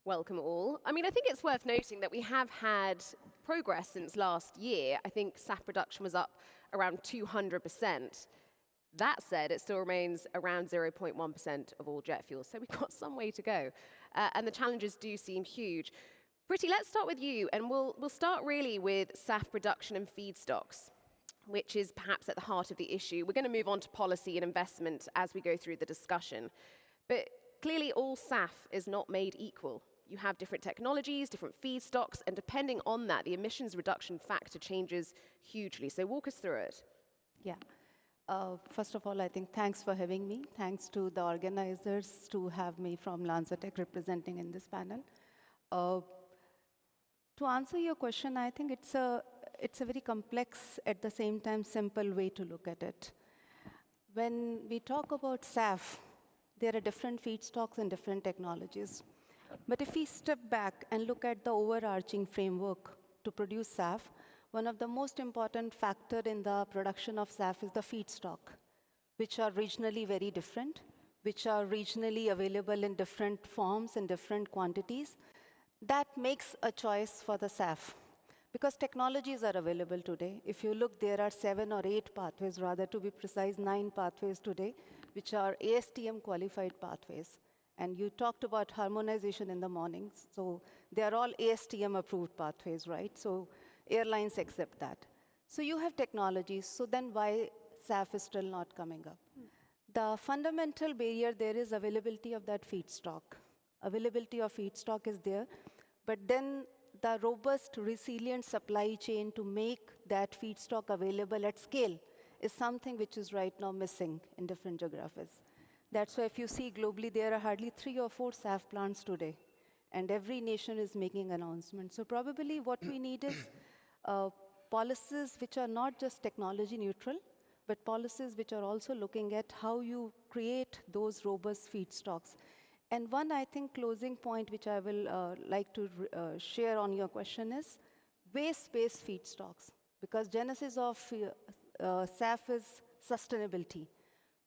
Welcome all. I mean, I think it's worth noting that we have had progress since last year. I think SAF production was up around 200%. That said, it still remains around 0.1% of all jet fuel, so we've got some way to go. And the challenges do seem huge. Preeti, let's start with you, and we'll start really with SAF production and feedstocks, which is perhaps at the heart of the issue. We're going to move on to policy and investment as we go through the discussion. But clearly, all SAF is not made equal. You have different technologies, different feedstocks, and depending on that, the emissions reduction factor changes hugely. So walk us through it. Yeah. First of all, I think thanks for having me. Thanks to the organizers to have me from LanzaTech representing in this panel. To answer your question, I think it's a very complex, at the same time, simple way to look at it. When we talk about SAF, there are different feedstocks and different technologies. But if we step back and look at the overarching framework to produce SAF, one of the most important factors in the production of SAF is the feedstock, which are regionally very different, which are regionally available in different forms and different quantities. That makes a choice for the SAF. Because technologies are available today. If you look, there are 7 or 8 pathways, rather to be precise, 9 pathways today, which are ASTM qualified pathways. And you talked about harmonization in the morning. So they are all ASTM approved pathways, right? So airlines accept that. So you have technologies. So then why SAF is still not coming up? The fundamental barrier there is availability of that feedstock. Availability of feedstock is there. But then the robust, resilient supply chain to make that feedstock available at scale is something which is right now missing in different geographies. That's why if you see globally, there are hardly 3 or 4 SAF plants today. And every nation is making announcements. So probably what we need is policies which are not just technology neutral, but policies which are also looking at how you create those robust feedstocks. And one, I think, closing point which I will like to share on your question is waste-based feedstocks. Because genesis of SAF is sustainability.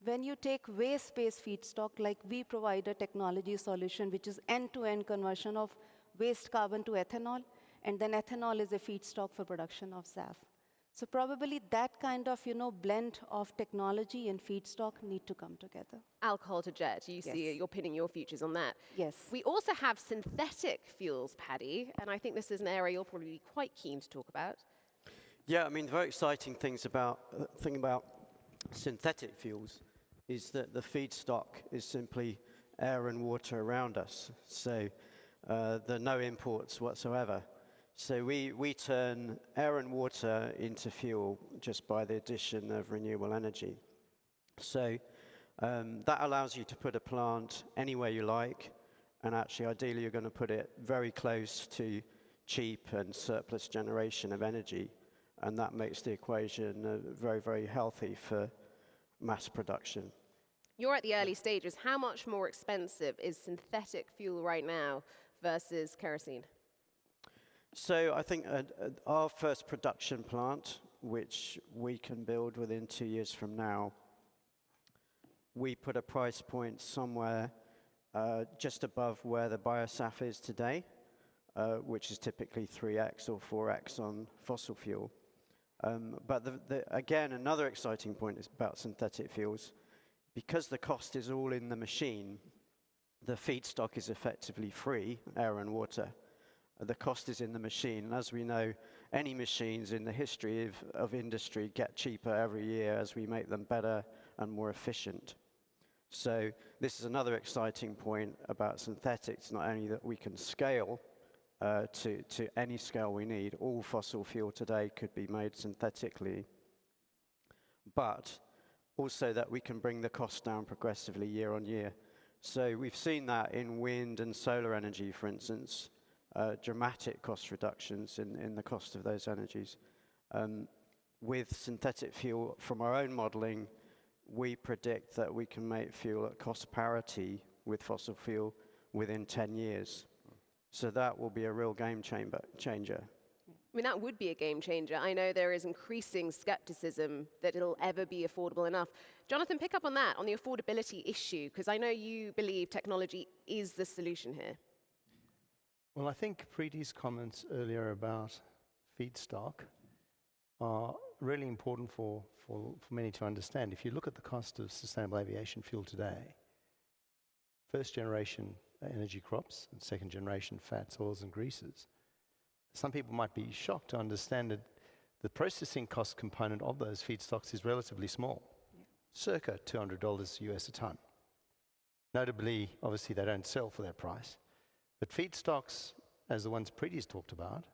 When you take waste-based feedstock, like we provide a technology solution, which is end-to-end conversion of waste carbon to ethanol, and then ethanol is a feedstock for production of SAF. So probably that kind of blend of technology and feedstock need to come together. Alcohol to jet, you see you're pinning your futures on that. Yes. We also have synthetic fuels, Paddy, and I think this is an area you'll probably be quite keen to talk about. Yeah, I mean, the very exciting thing about synthetic fuels is that the feedstock is simply air and water around us. So there are no imports whatsoever. So we turn air and water into fuel just by the addition of renewable energy. So that allows you to put a plant anywhere you like, and actually, ideally, you're going to put it very close to cheap and surplus generation of energy, and that makes the equation very, very healthy for mass production. You're at the early stages. How much more expensive is synthetic fuel right now versus kerosene? So I think our first production plant, which we can build within 2 years from now, we put a price point somewhere just above where the biosaf is today, which is typically 3x or 4x on fossil fuel. But again, another exciting point is about synthetic fuels. Because the cost is all in the machine, the feedstock is effectively free, air and water. The cost is in the machine. And as we know, any machines in the history of industry get cheaper every year as we make them better and more efficient. So this is another exciting point about synthetics, not only that we can scale to any scale we need. All fossil fuel today could be made synthetically, but also that we can bring the cost down progressively year on year. So we've seen that in wind and solar energy, for instance, dramatic cost reductions in the cost of those energies. With synthetic fuel, from our own modeling, we predict that we can make fuel at cost parity with fossil fuel within 10 years. So that will be a real game changer. I mean, that would be a game changer. I know there is increasing skepticism that it'll ever be affordable enough. Jonathan, pick up on that, on the affordability issue, because I know you believe technology is the solution here. Well, I think Preeti's comments earlier about feedstock are really important for many to understand. If you look at the cost of sustainable aviation fuel today, first generation energy crops and second generation fats, oils and greases, some people might be shocked to understand that the processing cost component of those feedstocks is relatively small, circa $200 US a ton. Notably, obviously, they don't sell for that price. But feedstocks, as the ones Preeti's talked about,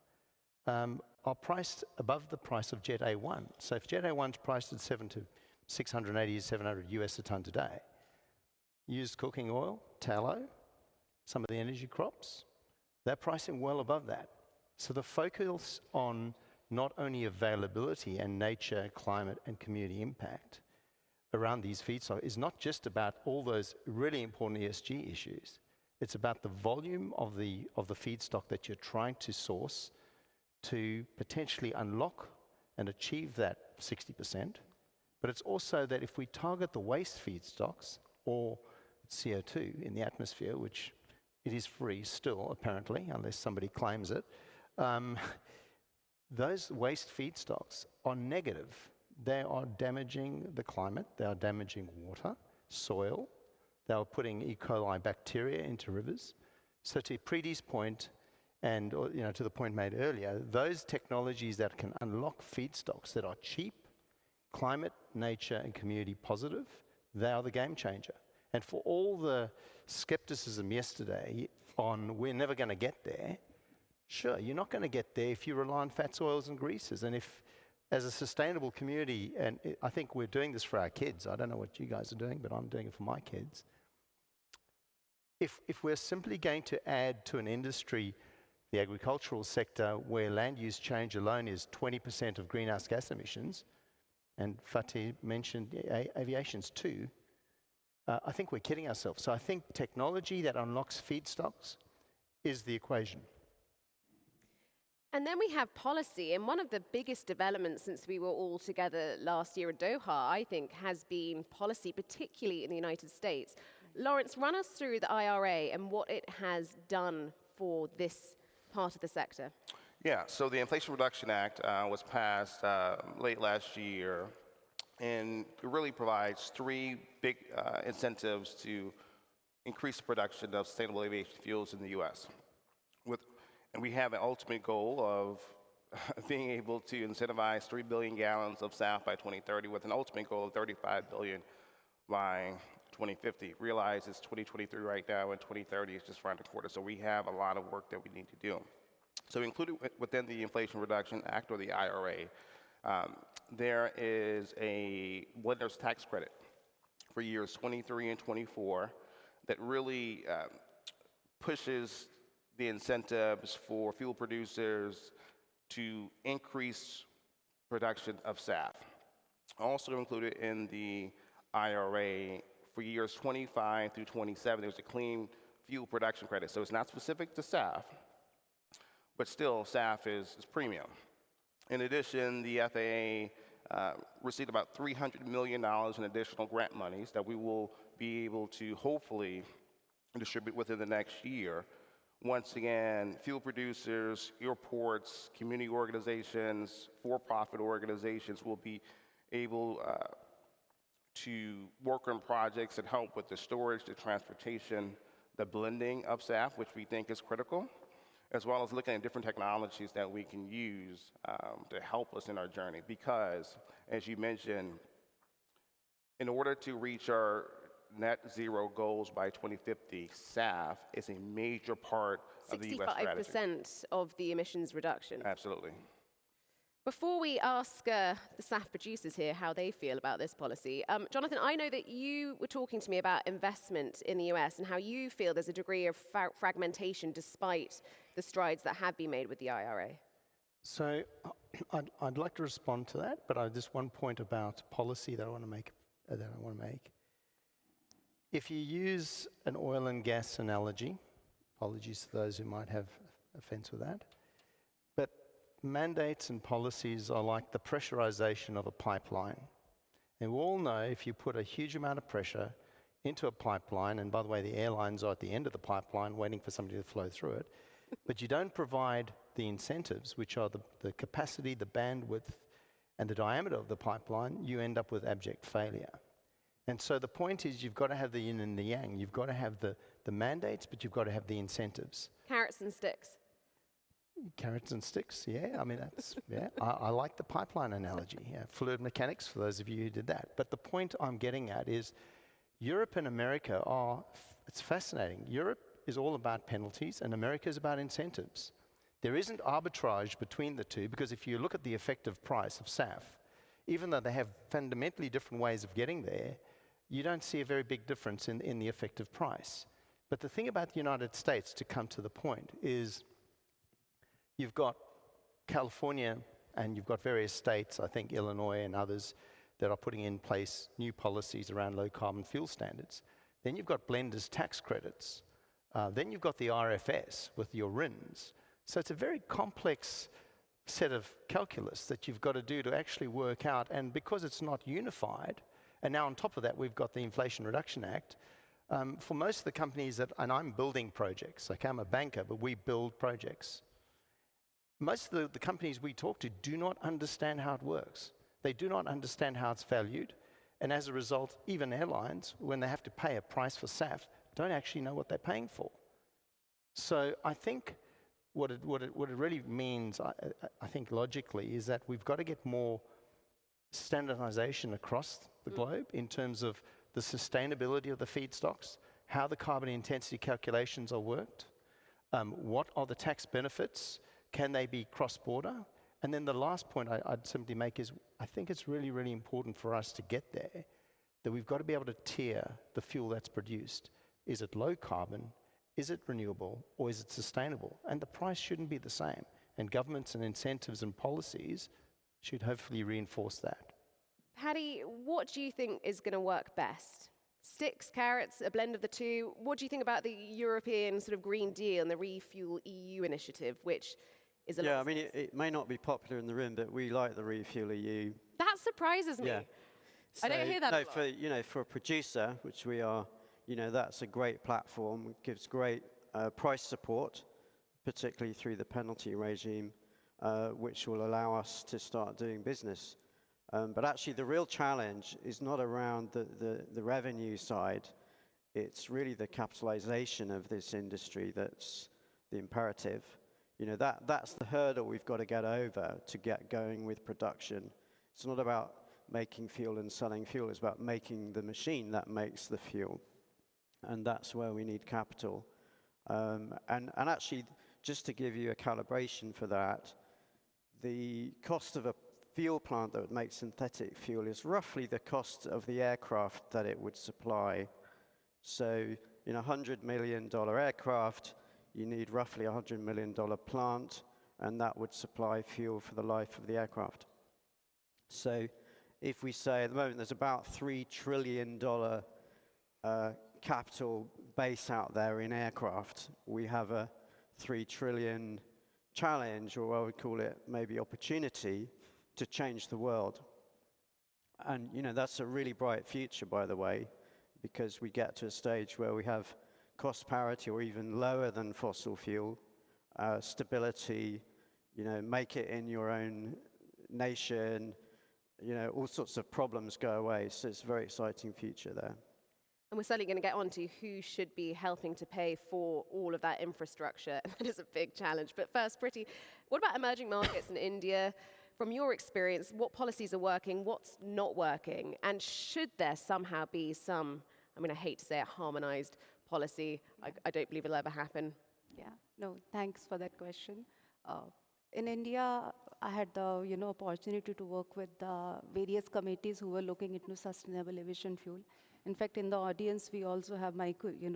are priced above the price of Jet A1. So if Jet A1 is priced at 680 to 700 US a ton today, used cooking oil, tallow, some of the energy crops, they're pricing well above that. So the focus on not only availability and nature, climate, and community impact around these feedstocks is not just about all those really important ESG issues. It's about the volume of the feedstock that you're trying to source to potentially unlock and achieve that 60%. But it's also that if we target the waste feedstocks or CO2 in the atmosphere, which it is free still, apparently, unless somebody claims it, those waste feedstocks are negative. They are damaging the climate, they are damaging water, soil, they are putting E. coli bacteria into rivers. So to Preeti's point, and to the point made earlier, those technologies that can unlock feedstocks that are cheap, climate, nature, and community positive, they are the game changer. And for all the skepticism yesterday on we're never going to get there, sure, you're not going to get there if you rely on fats, oils, and greases. And if, as a sustainable community, and I think we're doing this for our kids, I don't know what you guys are doing, but I'm doing it for my kids. If we're simply going to add to an industry, the agricultural sector, where land use change alone is 20% of greenhouse gas emissions, and Fatih mentioned aviation's too, I think we're kidding ourselves. So I think technology that unlocks feedstocks is the equation. And then we have policy, and one of the biggest developments since we were all together last year in Doha, I think, has been policy, particularly in the United States. Laurence, run us through the IRA and what it has done for this part of the sector. Yeah, so the Inflation Reduction Act was passed late last year, and it really provides three big incentives to increase the production of sustainable aviation fuels in the U.S. And we have an ultimate goal of being able to incentivize 3 billion gallons of SAF by 2030, with an ultimate goal of 35 billion by 2050. Realize it's 2023 right now, and 2030 is just around the corner. So we have a lot of work that we need to do. So included within the Inflation Reduction Act, or the IRA, there is a blender's tax credit for years 23 and 24 that really pushes the incentives for fuel producers to increase production of SAF. Also included in the IRA for years 25 through 27, there's a clean fuel production credit. So it's not specific to SAF, but still SAF is premium. In addition, the FAA received about $300 million in additional grant monies that we will be able to hopefully distribute within the next year. Once again, fuel producers, airports, community organizations, for-profit organizations will be able to work on projects that help with the storage, the transportation, the blending of SAF, which we think is critical, as well as looking at different technologies that we can use to help us in our journey. Because, as you mentioned, in order to reach our net zero goals by 2050, SAF is a major part of the U.S. strategy. 65% of the emissions reduction. Absolutely. Before we ask the SAF producers here how they feel about this policy, Jonathan, I know that you were talking to me about investment in the US and how you feel there's a degree of fragmentation despite the strides that have been made with the IRA. So I'd like to respond to that, but just one point about policy that I want to make. If you use an oil and gas analogy, apologies to those who might have offense with that, but mandates and policies are like the pressurization of a pipeline. And we all know if you put a huge amount of pressure into a pipeline, and by the way, the airlines are at the end of the pipeline waiting for somebody to flow through it, but you don't provide the incentives, which are the capacity, the bandwidth, and the diameter of the pipeline, you end up with abject failure. And so the point is you've got to have the yin and the yang. You've got to have the mandates, but you've got to have the incentives. Carrots and sticks. Carrots and sticks, yeah. I mean, that's, yeah. I like the pipeline analogy. Yeah. Fluid mechanics, for those of you who did that. But the point I'm getting at is Europe and America are, it's fascinating. Europe is all about penalties and America is about incentives. There isn't arbitrage between the two because if you look at the effective price of SAF, even though they have fundamentally different ways of getting there, you don't see a very big difference in the effective price. But the thing about the United States, to come to the point, is you've got California and you've got various states, I think Illinois and others, that are putting in place new policies around low carbon fuel standards. Then you've got blenders tax credits. Then you've got the RFS with your RINs. So it's a very complex set of calculus that you've got to do to actually work out. And because it's not unified, and now on top of that, we've got the Inflation Reduction Act, for most of the companies that, and I'm building projects, okay, I'm a banker, but we build projects. Most of the companies we talk to do not understand how it works. They do not understand how it's valued. And as a result, even airlines, when they have to pay a price for SAF, don't actually know what they're paying for. So I think what it really means, I think logically, is that we've got to get more standardization across the globe in terms of the sustainability of the feedstocks, how the carbon intensity calculations are worked, what are the tax benefits, can they be cross-border? And then the last point I'd simply make is I think it's really, really important for us to get there, that we've got to be able to tier the fuel that's produced. Is it low carbon? Is it renewable? Or is it sustainable? And the price shouldn't be the same. And governments and incentives and policies should hopefully reinforce that. Paddy, what do you think is going to work best? Sticks, carrots, a blend of the two? What do you think about the European sort of Green Deal and the Refuel EU initiative, which is a lot? Yeah, I mean, it may not be popular in the room, but we like the Refuel EU. That surprises me. Yeah. I don't hear that a lot. For a producer, which we are, that's a great platform. It gives great price support, particularly through the penalty regime, which will allow us to start doing business. But actually, the real challenge is not around the revenue side. It's really the capitalization of this industry that's the imperative. That's the hurdle we've got to get over to get going with production. It's not about making fuel and selling fuel. It's about making the machine that makes the fuel. And that's where we need capital. And actually, just to give you a calibration for that, the cost of a fuel plant that would make synthetic fuel is roughly the cost of the aircraft that it would supply. So in a $100 million aircraft, you need roughly a $100 million plant, and that would supply fuel for the life of the aircraft. So if we say at the moment there's about $3 trillion capital base out there in aircraft, we have a $3 trillion challenge, or I would call it maybe opportunity, to change the world. And that's a really bright future, by the way, because we get to a stage where we have cost parity or even lower than fossil fuel, stability, make it in your own nation, all sorts of problems go away. So it's a very exciting future there. And we're certainly going to get on to who should be helping to pay for all of that infrastructure. That is a big challenge. But first, Preeti, what about emerging markets in India? From your experience, what policies are working, what's not working? And should there somehow be some, I hate to say it, harmonized policy? I don't believe it'll ever happen. Yeah, no, thanks for that question. In India, I had the opportunity to work with the various committees who were looking into sustainable aviation fuel. In fact, in the audience, we also have my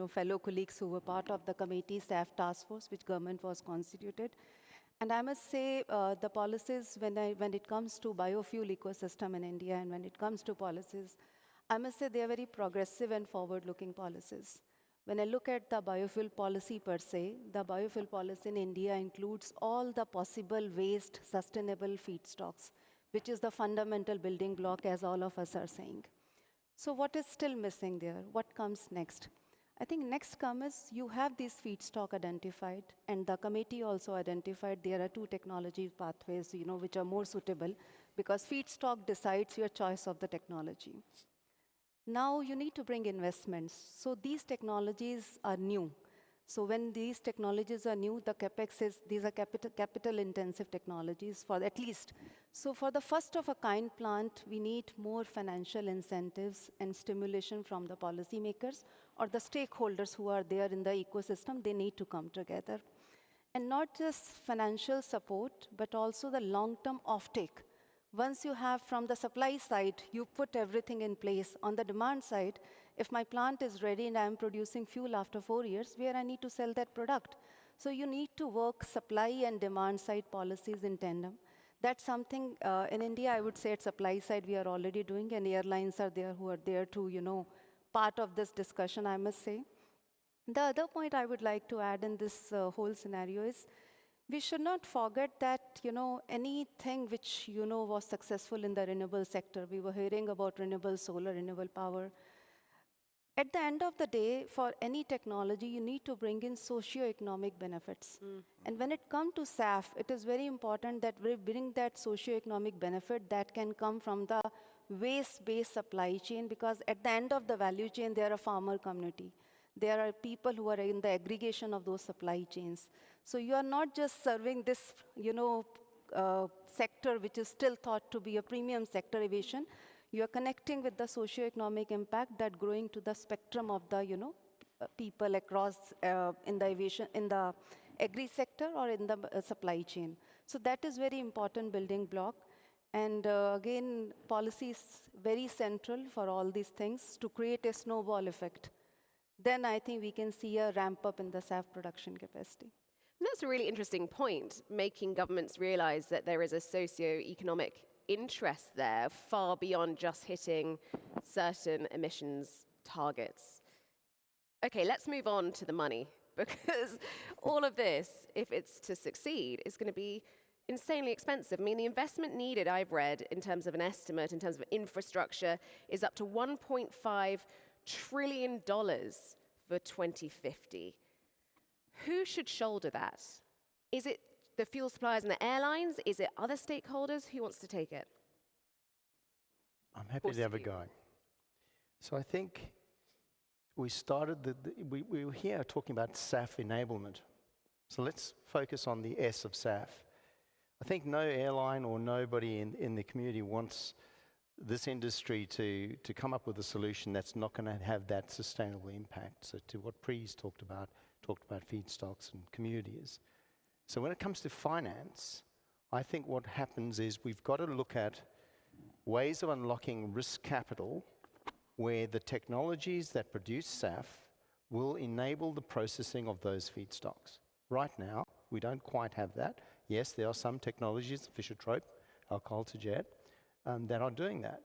fellow colleagues who were part of the committee SAF task force, which government was constituted. And I must say, the policies, when it comes to biofuel ecosystem in India and when it comes to policies, I must say they are very progressive and forward-looking policies. When I look at the biofuel policy per se, the biofuel policy in India includes all the possible waste sustainable feedstocks, which is the fundamental building block, as all of us are saying. So what is still missing there? What comes next? I think next come is you have these feedstock identified, and the committee also identified there are two technology pathways, which are more suitable, because feedstock decides your choice of the technology. Now you need to bring investments. So these technologies are new. So when these technologies are new, the capex these are capital intensive technologies for at least. So for the first of a kind plant, we need more financial incentives and stimulation from the policymakers or the stakeholders who are there in the ecosystem. They need to come together. And not just financial support, but also the long-term offtake. Once you have from the supply side, you put everything in place. On the demand side, if my plant is ready and I'm producing fuel after 4 years, where I need to sell that product. So you need to work supply and demand side policies in tandem. That's something in India, I would say at supply side, we are already doing, and airlines are there who are there to, part of this discussion, I must say. The other point I would like to add in this whole scenario is, we should not forget that, anything which, was successful in the renewable sector, we were hearing about renewable solar, renewable power. At the end of the day, for any technology, you need to bring in socio-economic benefits. And when it comes to SAF, it is very important that we bring that socio-economic benefit that can come from the waste-based supply chain, because at the end of the value chain, there are farmer community. There are people who are in the aggregation of those supply chains. So you are not just serving this, sector which is still thought to be a premium sector, aviation. You are connecting with the socio-economic impact that growing to the spectrum of the, people across in the aviation, in the agri sector or in the supply chain. So that is very important building block. And again, policy is very central for all these things to create a snowball effect. Then I think we can see a ramp up in the SAF production capacity. And that's a really interesting point, making governments realize that there is a socio-economic interest there far beyond just hitting certain emissions targets. Okay, let's move on to the money, because all of this, if it's to succeed, is going to be insanely expensive. I mean, the investment needed, I've read, in terms of an estimate, in terms of infrastructure, is up to $1.5 trillion for 2050. Who should shoulder that? Is it the fuel suppliers and the airlines? Is it other stakeholders? Who wants to take it? I'm happy to have a go. So I think we started, we were here talking about SAF enablement. So let's focus on the S of SAF. I think no airline or nobody in the community wants this industry to come up with a solution that's not going to have that sustainable impact. So to what Pree's talked about feedstocks and communities. So when it comes to finance, I think what happens is we've got to look at ways of unlocking risk capital where the technologies that produce SAF will enable the processing of those feedstocks. Right now, we don't quite have that. Yes, there are some technologies, Fischer-Tropsch, alcohol-to-jet, that are doing that.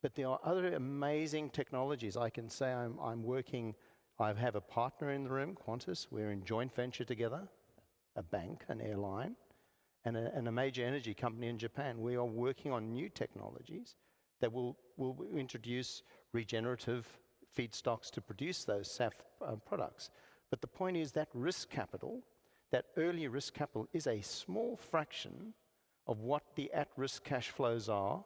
But there are other amazing technologies. I can say I have a partner in the room, Qantas. We're in joint venture together, a bank, an airline, and a major energy company in Japan. We are working on new technologies that will introduce regenerative feedstocks to produce those SAF products. But the point is that risk capital, that early risk capital, is a small fraction of what the at-risk cash flows are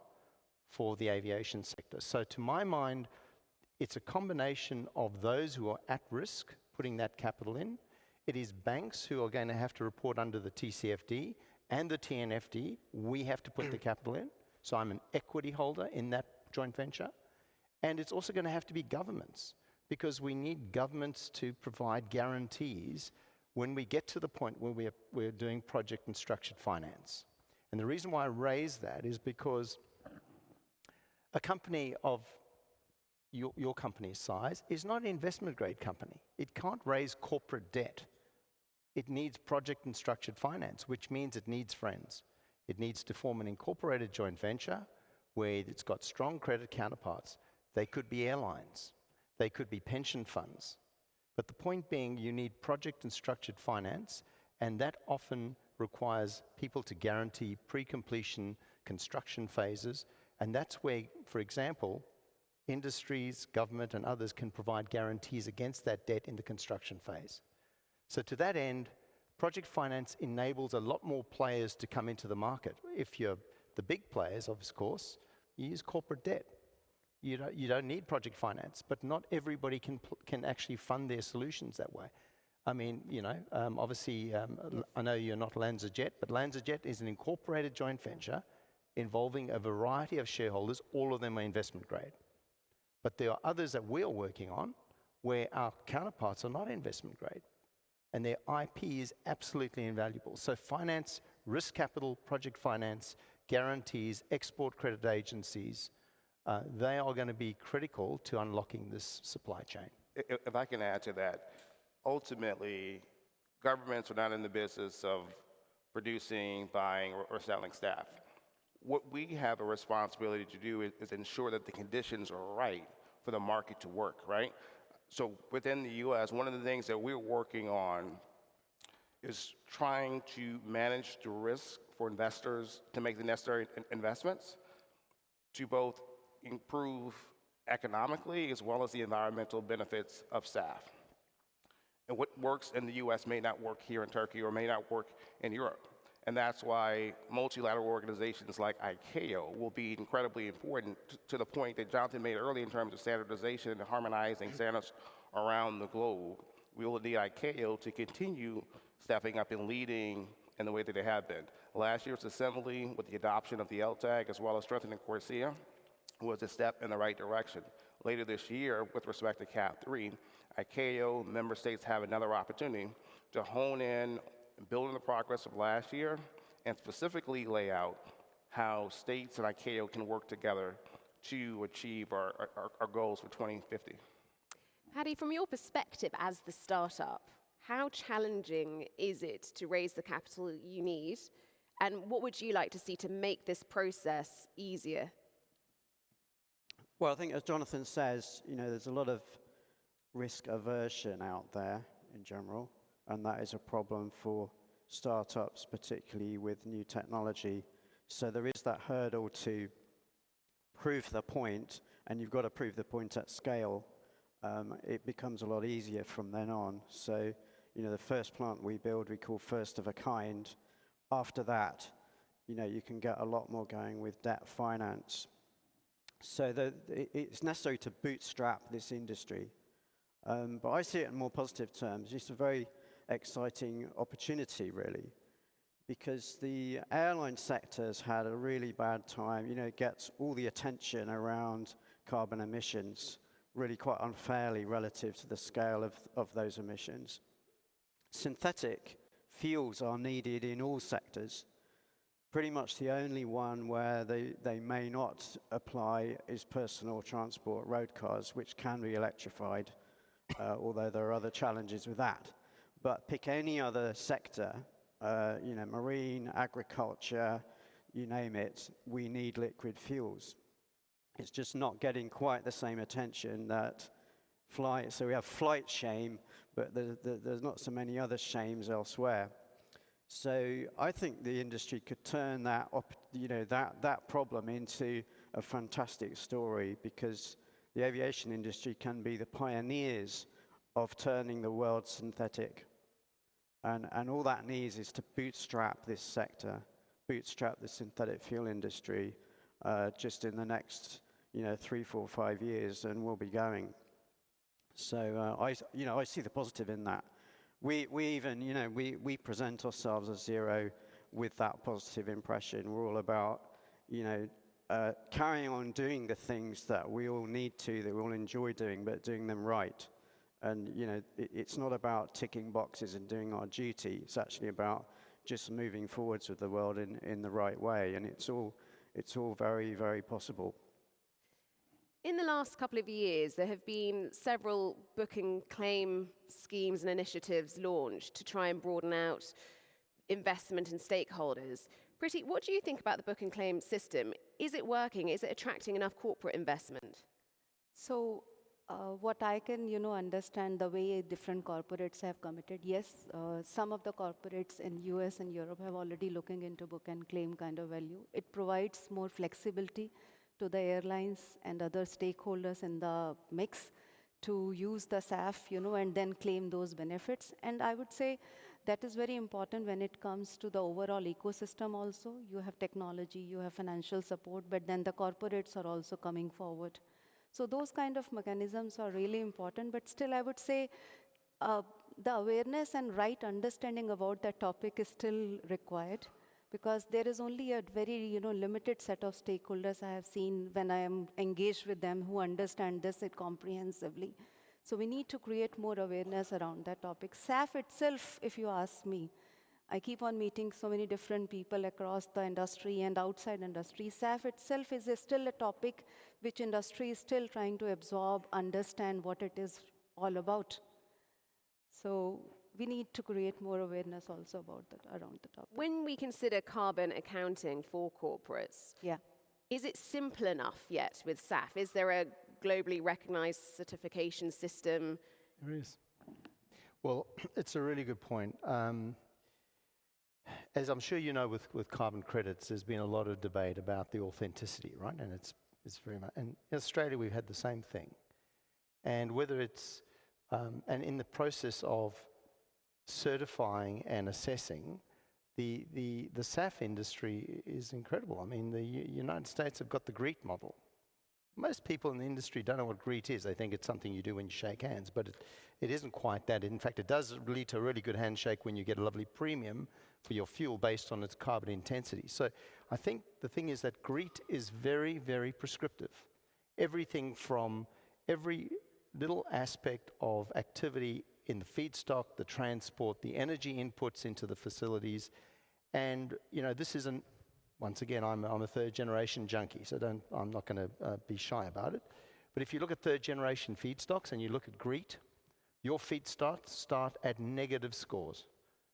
for the aviation sector. So to my mind, it's a combination of those who are at risk putting that capital in. It is banks who are going to have to report under the TCFD and the TNFD. We have to put the capital in. So I'm an equity holder in that joint venture. And it's also going to have to be governments, because we need governments to provide guarantees when we get to the point where we're doing project and structured finance. And the reason why I raise that is because a company of your company's size is not an investment grade company. It can't raise corporate debt. It needs project and structured finance, which means it needs friends. It needs to form an incorporated joint venture where it's got strong credit counterparts. They could be airlines. They could be pension funds. But the point being, you need project and structured finance, and that often requires people to guarantee pre-completion construction phases. And that's where, for example, industries, government, and others can provide guarantees against that debt in the construction phase. So to that end, project finance enables a lot more players to come into the market. If you're the big players, of course, you use corporate debt. You don't need project finance, but not everybody can actually fund their solutions that way. I mean, obviously, I know you're not LanzaTech, but LanzaTech is an incorporated joint venture involving a variety of shareholders. All of them are investment grade. But there are others that we're working on where our counterparts are not investment grade, and their IP is absolutely invaluable. So finance, risk capital, project finance, guarantees, export credit agencies, they are going to be critical to unlocking this supply chain. If I can add to that, ultimately, governments are not in the business of producing, buying, or selling staff. What we have a responsibility to do is ensure that the conditions are right for the market to work, right? So within the US, one of the things that we're working on is trying to manage the risk for investors to make the necessary investments to both improve economically as well as the environmental benefits of SAF. And what works in the US may not work here in Turkey or may not work in Europe. And that's why multilateral organizations like ICAO will be incredibly important to the point that Jonathan made earlier in terms of standardization and harmonizing standards around the globe. We will need ICAO to continue stepping up and leading in the way that they have been. Last year's assembly, with the adoption of the LTAG as well as strengthening CORSIA, was a step in the right direction. Later this year, with respect to CAP3, ICAO member states have another opportunity to hone in, build on the progress of last year, and specifically lay out how states and ICAO can work together to achieve our goals for 2050. Paddy, from your perspective as the startup, how challenging is it to raise the capital you need? And what would you like to see to make this process easier? Well, I think as Jonathan says, there's a lot of risk aversion out there in general, and that is a problem for startups, particularly with new technology. So there is that hurdle to prove the point, and you've got to prove the point at scale. It becomes a lot easier from then on. So, the first plant we build, we call first of a kind. After that, you can get a lot more going with debt finance. So it's necessary to bootstrap this industry. But I see it in more positive terms. It's a very exciting opportunity, really, because the airline sector has had a really bad time. It gets all the attention around carbon emissions, really quite unfairly relative to the scale of those emissions. Synthetic fuels are needed in all sectors. Pretty much the only one where they may not apply is personal transport, road cars, which can be electrified, although there are other challenges with that. But pick any other sector, marine, agriculture, you name it, we need liquid fuels. It's just not getting quite the same attention that flight. So we have flight shame, but there's not so many other shames elsewhere. So I think the industry could turn that problem into a fantastic story, because the aviation industry can be the pioneers of turning the world synthetic. And all that needs is to bootstrap this sector, bootstrap the synthetic fuel industry just in the next 3, 4, 5 years, and we'll be going. So I see the positive in that. We even, we present ourselves as zero with that positive impression. We're all about, carrying on doing the things that we all need to, that we all enjoy doing, but doing them right. And, it's not about ticking boxes and doing our duty. It's actually about just moving forwards with the world in the right way. And it's all very, very possible. In the last couple of years, there have been several book and claim schemes and initiatives launched to try and broaden out investment and stakeholders. Preeti, what do you think about the book and claim system? Is it working? Is it attracting enough corporate investment? So what I can, understand the way different corporates have committed, yes, some of the corporates in US and Europe have already looking into book and claim kind of value. It provides more flexibility to the airlines and other stakeholders in the mix to use the SAF, and then claim those benefits. And I would say that is very important when it comes to the overall ecosystem also. You have technology, you have financial support, but then the corporates are also coming forward. So those kind of mechanisms are really important, but still I would say the awareness and right understanding about that topic is still required, because there is only a very limited set of stakeholders I have seen when I am engaged with them who understand this comprehensively. So we need to create more awareness around that topic. SAF itself, if you ask me, I keep on meeting so many different people across the industry and outside industry. SAF itself is still a topic which industry is still trying to absorb, understand what it is all about. So we need to create more awareness also about that, around the topic. When we consider carbon accounting for corporates, Yeah. is it simple enough yet with SAF? Is there a globally recognized certification system? There is. Well, it's a really good point. As I'm sure you know, with carbon credits, there's been a lot of debate about the authenticity, right? And it's very much, and in Australia, we've had the same thing. And whether it's, and in the process of certifying and assessing, the SAF industry is incredible. I mean, the United States have got the GREET model. Most people in the industry don't know what GREET is. They think it's something you do when you shake hands, but it isn't quite that. In fact, it does lead to a really good handshake when you get a lovely premium for your fuel based on its carbon intensity. So I think the thing is that GREET is very, very prescriptive. Everything from every little aspect of activity in the feedstock, the transport, the energy inputs into the facilities. And, this isn't, once again, I'm a third generation junkie, so I'm not going to be shy about it. But if you look at third generation feedstocks and you look at GREET, your feedstocks start at negative scores.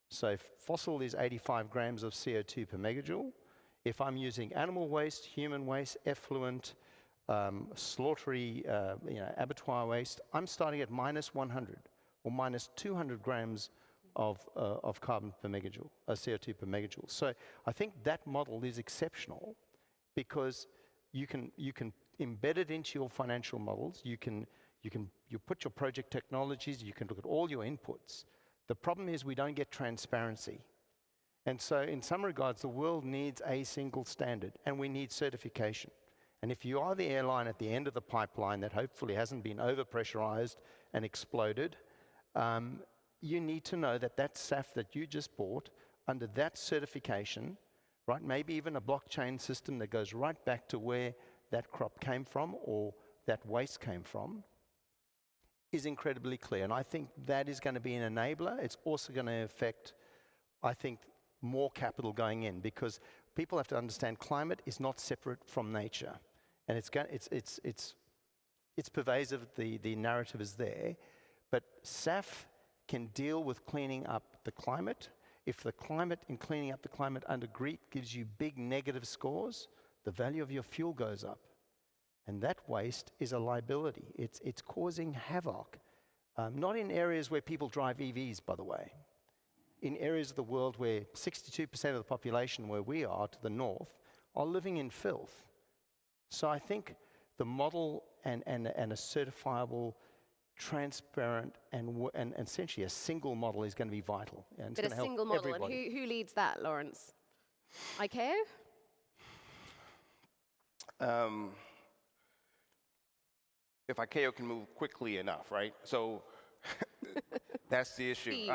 So if fossil is 85 grams of CO2 per megajoule, if I'm using animal waste, human waste, effluent, slaughtery, abattoir waste, I'm starting at minus 100 or minus 200 grams of carbon per megajoule, CO2 per megajoule. So I think that model is exceptional because you can embed it into your financial models. You put your project technologies. You can look at all your inputs. The problem is we don't get transparency. And so in some regards, the world needs a single standard, and we need certification. And if you are the airline at the end of the pipeline that hopefully hasn't been overpressurized and exploded, you need to know that that SAF that you just bought, under that certification, right, maybe even a blockchain system that goes right back to where that crop came from or that waste came from, is incredibly clear. And I think that is going to be an enabler. It's also going to affect, I think, more capital going in, because people have to understand climate is not separate from nature. And it's pervasive, the narrative is there. But SAF can deal with cleaning up the climate. If the climate and cleaning up the climate under GREET gives you big negative scores, the value of your fuel goes up. And that waste is a liability. It's causing havoc. Not in areas where people drive EVs, by the way. In areas of the world where 62% of the population where we are to the north are living in filth. So I think the model and a certifiable, transparent, and essentially a single model is going to be vital. And it's But a single model, everybody. and who leads that, Laurence? ICAO? If ICAO can move quickly enough, right? So that's the issue. Steve.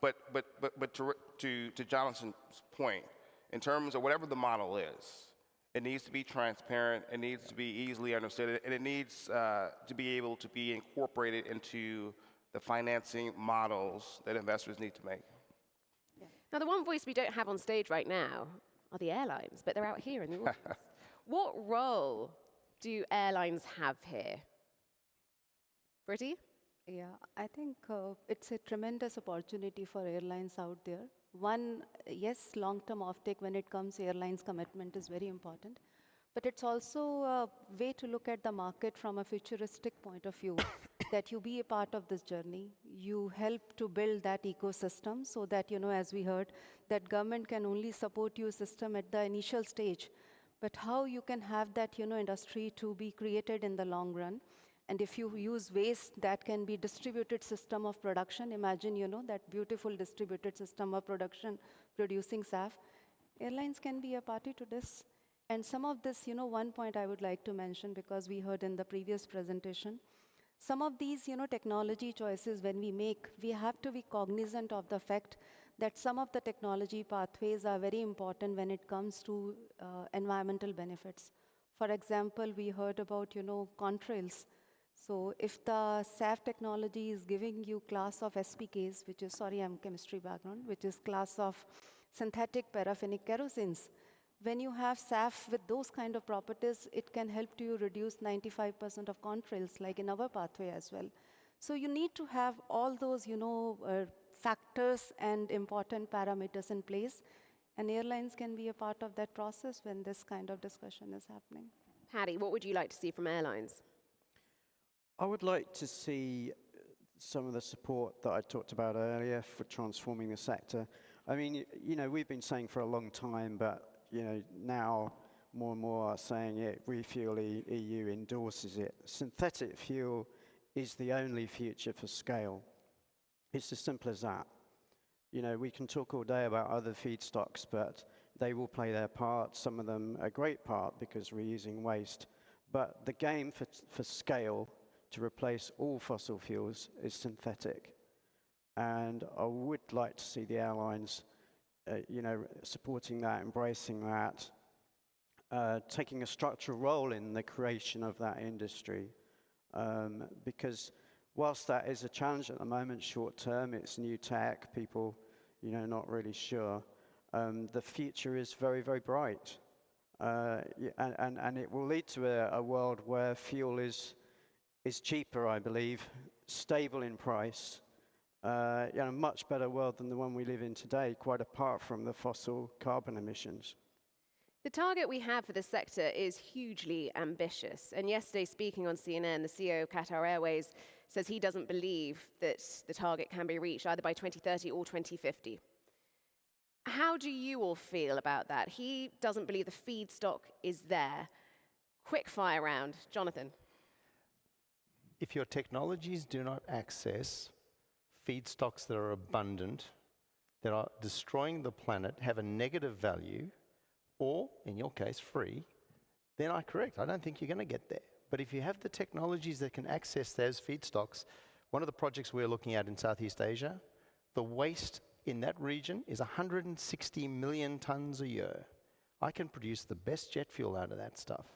But to Jonathan's point, in terms of whatever the model is, it needs to be transparent, it needs to be easily understood, and it needs to be able to be incorporated into the financing models that investors need to make. Yeah. Now, the one voice we don't have on stage right now are the airlines, but they're out here in the audience. What role do airlines have here? Preeti? Yeah, I think it's a tremendous opportunity for airlines out there. One, yes, long-term offtake when it comes, airlines' commitment is very important. But it's also a way to look at the market from a futuristic point of view, that you be a part of this journey. You help to build that ecosystem so that, as we heard, that government can only support your system at the initial stage. but how you can have that, industry to be created in the long run. And if you use waste, that can be distributed system of production. Imagine, that beautiful distributed system of production producing SAF. Airlines can be a party to this. And some of this, one point I would like to mention, because we heard in the previous presentation, some of these, technology choices when we make, we have to be cognizant of the fact that some of the technology pathways are very important when it comes to environmental benefits. For example, we heard about, contrails. So if the SAF technology is giving you class of SPKs, which is, sorry, I'm chemistry background, which is class of synthetic paraffinic kerosenes, when you have SAF with those kind of properties, it can help you reduce 95% of contrails, like in our pathway as well. So you need to have all those, factors and important parameters in place, and airlines can be a part of that process when this kind of discussion is happening. Paddy, what would you like to see from airlines? I would like to see some of the support that I talked about earlier for transforming the sector. I mean, we've been saying for a long time, but now more and more are saying it. Refuel EU endorses it. Synthetic fuel is the only future for scale. It's as simple as that. We can talk all day about other feedstocks, but they will play their part. Some of them a great part because we're using waste. But the game for scale to replace all fossil fuels is synthetic. And I would like to see the airlines, supporting that, embracing that, taking a structural role in the creation of that industry. Because whilst that is a challenge at the moment, short term, it's new tech, people, not really sure. The future is very, very bright. And it will lead to a world where fuel is cheaper, I believe, stable in price, a much better world than the one we live in today, quite apart from the fossil carbon emissions. The target we have for this sector is hugely ambitious. And yesterday, speaking on CNN, the CEO of Qatar Airways says he doesn't believe that the target can be reached either by 2030 or 2050. How do you all feel about that? He doesn't believe the feedstock is there. Quick fire round. Jonathan. If your technologies do not access feedstocks that are abundant, that are destroying the planet, have a negative value, or, in your case, free, then I'm correct. I don't think you're going to get there. But if you have the technologies that can access those feedstocks, one of the projects we're looking at in Southeast Asia, the waste in that region is 160 million tons a year. I can produce the best jet fuel out of that stuff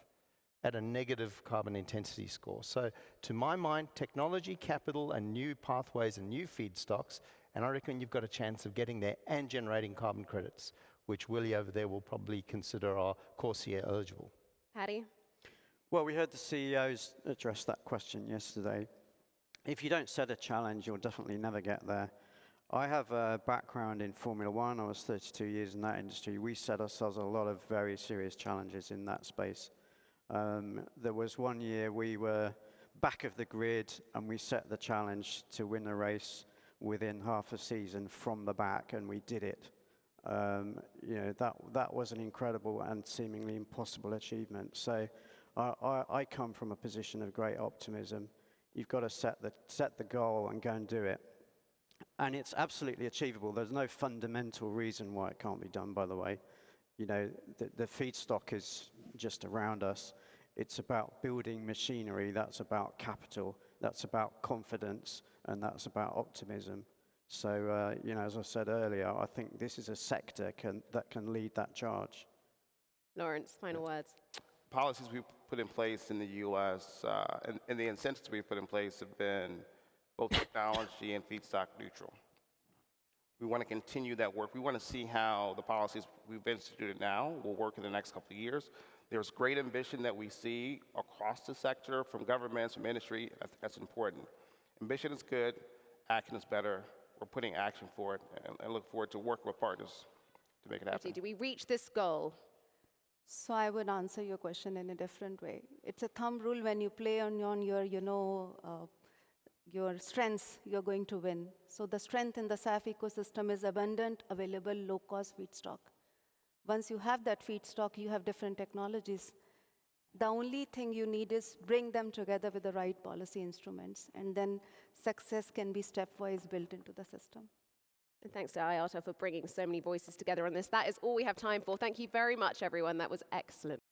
at a negative carbon intensity score. So to my mind, technology, capital, and new pathways and new feedstocks, and I reckon you've got a chance of getting there and generating carbon credits, which Willie over there will probably consider are CORSIA eligible. Paddy? Well, we heard the CEOs address that question yesterday. If you don't set a challenge, you'll definitely never get there. I have a background in Formula One. I was 32 years in that industry. We set ourselves a lot of very serious challenges in that space. There was one year we were back of the grid and we set the challenge to win a race within half a season from the back, and we did it. That was an incredible and seemingly impossible achievement. So I come from a position of great optimism. You've got to set the goal and go and do it. And it's absolutely achievable. There's no fundamental reason why it can't be done, by the way. The feedstock is just around us. It's about building machinery. That's about capital. That's about confidence. And that's about optimism. So, as I said earlier, I think this is a sector that can lead that charge. Laurence, final words. Policies we put in place in the U.S. And the incentives we've put in place have been both technology and feedstock neutral. We want to continue that work. We want to see how the policies we've instituted now will work in the next couple of years. There's great ambition that we see across the sector, from governments, from industry. That's important. Ambition is good. Action is better. We're putting action for it, and look forward to working with partners to make it happen. Do we reach this goal? So I would answer your question in a different way. It's a thumb rule: when you play on your strengths, you're going to win. So the strength in the SAF ecosystem is abundant, available, low-cost feedstock. Once you have that feedstock, you have different technologies. The only thing you need is bring them together with the right policy instruments, and then success can be stepwise built into the system. And thanks to IATA for bringing so many voices together on this. That is all we have time for. Thank you very much, everyone. That was excellent.